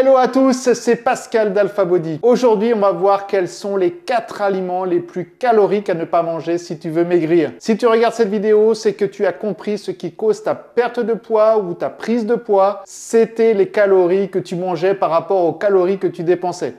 Hello à tous, c'est Pascal d'Alpha Body. Aujourd'hui, on va voir quels sont les 4 aliments les plus caloriques à ne pas manger si tu veux maigrir. Si tu regardes cette vidéo, c'est que tu as compris ce qui cause ta perte de poids ou ta prise de poids. C'était les calories que tu mangeais par rapport aux calories que tu dépensais.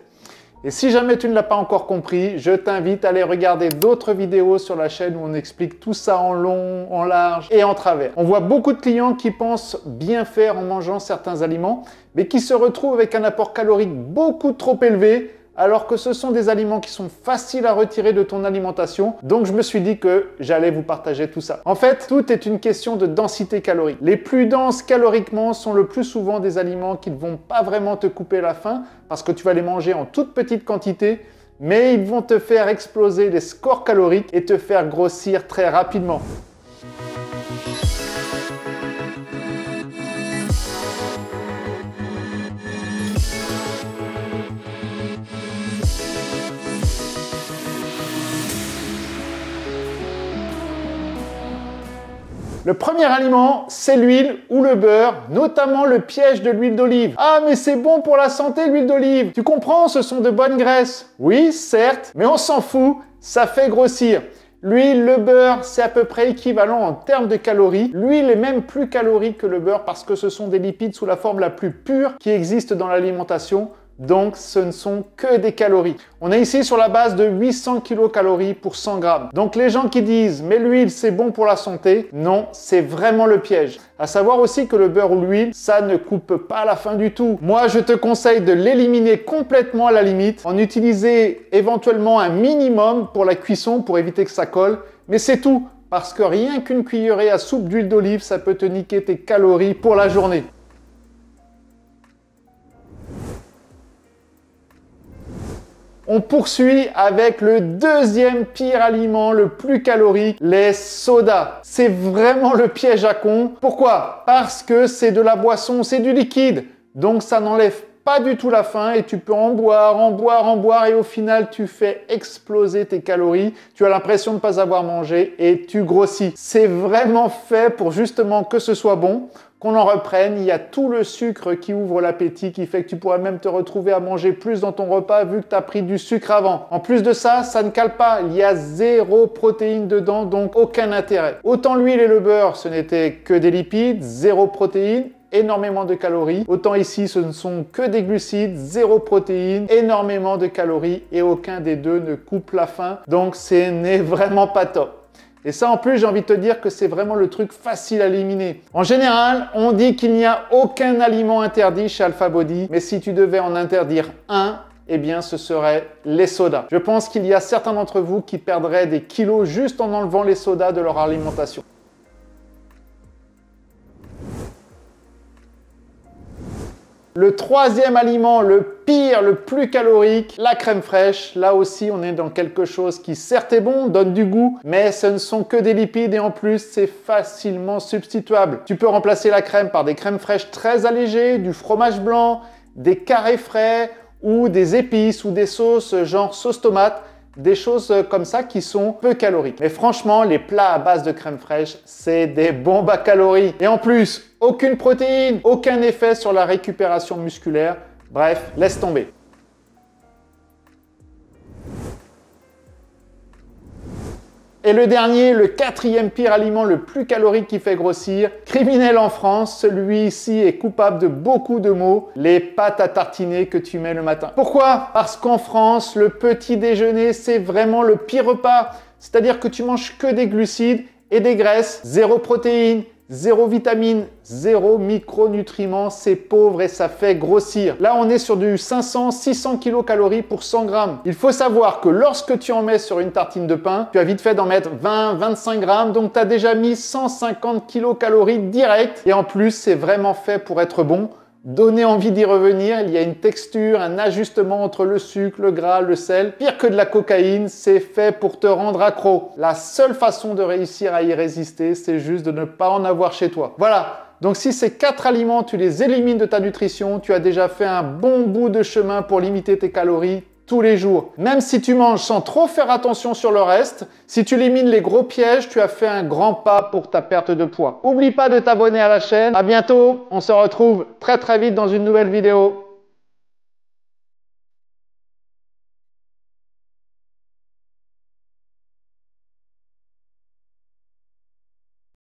Et si jamais tu ne l'as pas encore compris, je t'invite à aller regarder d'autres vidéos sur la chaîne où on explique tout ça en long, en large et en travers. On voit beaucoup de clients qui pensent bien faire en mangeant certains aliments, mais qui se retrouvent avec un apport calorique beaucoup trop élevé, alors que ce sont des aliments qui sont faciles à retirer de ton alimentation. Donc je me suis dit que j'allais vous partager tout ça. En fait, tout est une question de densité calorique. Les plus denses caloriquement sont le plus souvent des aliments qui ne vont pas vraiment te couper la faim, parce que tu vas les manger en toute petite quantité, mais ils vont te faire exploser les scores caloriques et te faire grossir très rapidement. Le premier aliment, c'est l'huile ou le beurre, notamment le piège de l'huile d'olive. Ah, mais c'est bon pour la santé l'huile d'olive. Tu comprends, ce sont de bonnes graisses. Oui, certes, mais on s'en fout, ça fait grossir. L'huile, le beurre, c'est à peu près équivalent en termes de calories. L'huile est même plus calorique que le beurre parce que ce sont des lipides sous la forme la plus pure qui existent dans l'alimentation. Donc, ce ne sont que des calories. On est ici sur la base de 800 kilocalories pour 100 grammes. Donc, les gens qui disent « mais l'huile, c'est bon pour la santé », non, c'est vraiment le piège. À savoir aussi que le beurre ou l'huile, ça ne coupe pas la faim du tout. Moi, je te conseille de l'éliminer complètement à la limite, en utiliser éventuellement un minimum pour la cuisson pour éviter que ça colle. Mais c'est tout, parce que rien qu'une cuillerée à soupe d'huile d'olive, ça peut te niquer tes calories pour la journée. On poursuit avec le deuxième pire aliment, le plus calorique, les sodas. C'est vraiment le piège à con. Pourquoi? Parce que c'est de la boisson, c'est du liquide. Donc ça n'enlève pas du tout la faim et tu peux en boire et au final tu fais exploser tes calories. Tu as l'impression de ne pas avoir mangé et tu grossis. C'est vraiment fait pour justement que ce soit bon. Qu'on en reprenne, il y a tout le sucre qui ouvre l'appétit, qui fait que tu pourrais même te retrouver à manger plus dans ton repas vu que tu as pris du sucre avant. En plus de ça, ça ne cale pas, il y a 0 protéines dedans, donc aucun intérêt. Autant l'huile et le beurre, ce n'était que des lipides, 0 protéines, énormément de calories. Autant ici, ce ne sont que des glucides, 0 protéines, énormément de calories et aucun des deux ne coupe la faim, donc ce n'est vraiment pas top. Et ça, en plus, j'ai envie de te dire que c'est vraiment le truc facile à éliminer. En général, on dit qu'il n'y a aucun aliment interdit chez Alpha Body, mais si tu devais en interdire un, eh bien, ce serait les sodas. Je pense qu'il y a certains d'entre vous qui perdraient des kilos juste en enlevant les sodas de leur alimentation. Le troisième aliment, le pire, le plus calorique, la crème fraîche. Là aussi, on est dans quelque chose qui certes est bon, donne du goût, mais ce ne sont que des lipides et en plus, c'est facilement substituable. Tu peux remplacer la crème par des crèmes fraîches très allégées, du fromage blanc, des carrés frais ou des épices ou des sauces genre sauce tomate. Des choses comme ça qui sont peu caloriques. Mais franchement, les plats à base de crème fraîche, c'est des bombes à calories. Et en plus, aucune protéine, aucun effet sur la récupération musculaire. Bref, laisse tomber. Et le dernier, le quatrième pire aliment le plus calorique qui fait grossir, criminel en France, celui-ci est coupable de beaucoup de maux, les pâtes à tartiner que tu mets le matin. Pourquoi? Parce qu'en France, le petit déjeuner, c'est vraiment le pire repas. C'est-à-dire que tu manges que des glucides et des graisses, 0 protéines, 0 vitamines, 0 micronutriments, c'est pauvre et ça fait grossir. Là, on est sur du 500-600 kilocalories pour 100 grammes. Il faut savoir que lorsque tu en mets sur une tartine de pain, tu as vite fait d'en mettre 20-25 grammes, donc tu as déjà mis 150 kilocalories direct. Et en plus, c'est vraiment fait pour être bon. Donner envie d'y revenir, il y a une texture, un ajustement entre le sucre, le gras, le sel. Pire que de la cocaïne, c'est fait pour te rendre accro. La seule façon de réussir à y résister, c'est juste de ne pas en avoir chez toi. Voilà. Donc si ces 4 aliments, tu les élimines de ta nutrition, tu as déjà fait un bon bout de chemin pour limiter tes calories tous les jours. Même si tu manges sans trop faire attention sur le reste, si tu élimines les gros pièges, tu as fait un grand pas pour ta perte de poids. N'oublie pas de t'abonner à la chaîne. À bientôt, on se retrouve très vite dans une nouvelle vidéo.